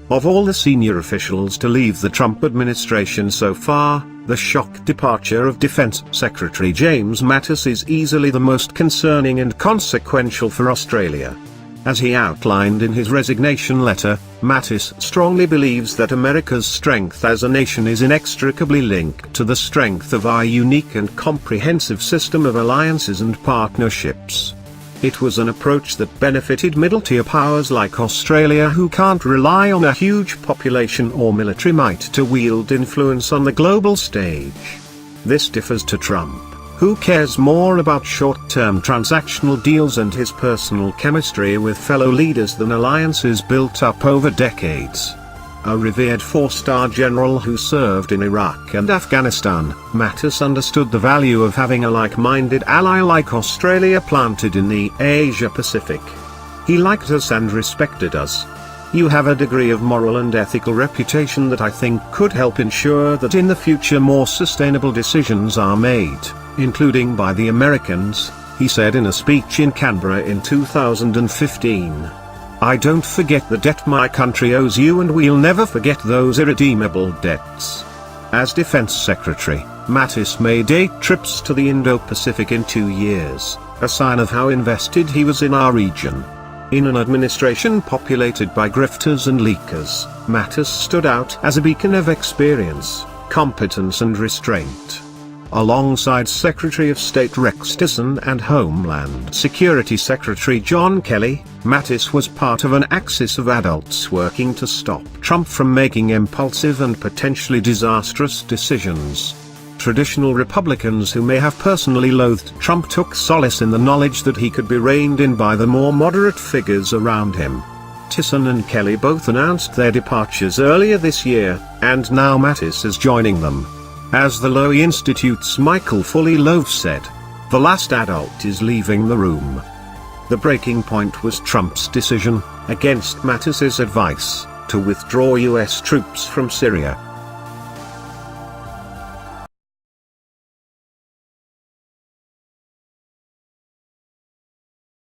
Of all the senior officials to leave the Trump administration so far, the shock departure of Defense Secretary James Mattis is easily the most concerning and consequential for Australia. As he outlined in his resignation letter, Mattis strongly believes that America's strength as a nation is inextricably linked to the strength of our unique and comprehensive system of alliances and partnerships. It was an approach that benefited middle-tier powers like Australia, who can't rely on a huge population or military might to wield influence on the global stage. This differs to Trump, who cares more about short-term transactional deals and his personal chemistry with fellow leaders than alliances built up over decades. A revered four-star general who served in Iraq and Afghanistan, Mattis understood the value of having a like-minded ally like Australia planted in the Asia-Pacific. He liked us and respected us. You have a degree of moral and ethical reputation that I think could help ensure that in the future more sustainable decisions are made, including by the Americans, he said in a speech in Canberra in 2015. I don't forget the debt my country owes you, and we'll never forget those irredeemable debts. As Defense Secretary, Mattis made 8 trips to the Indo-Pacific in 2 years, a sign of how invested he was in our region. In an administration populated by grifters and leakers, Mattis stood out as a beacon of experience, competence and restraint. Alongside Secretary of State Rex Tillerson and Homeland Security Secretary John Kelly, Mattis was part of an axis of adults working to stop Trump from making impulsive and potentially disastrous decisions. Traditional Republicans who may have personally loathed Trump took solace in the knowledge that he could be reined in by the more moderate figures around him. Tillerson and Kelly both announced their departures earlier this year, and now Mattis is joining them. As the Lowy Institute's Michael Fully-Loaf said, the last adult is leaving the room. The breaking point was Trump's decision, against Mattis's advice, to withdraw U.S. troops from Syria.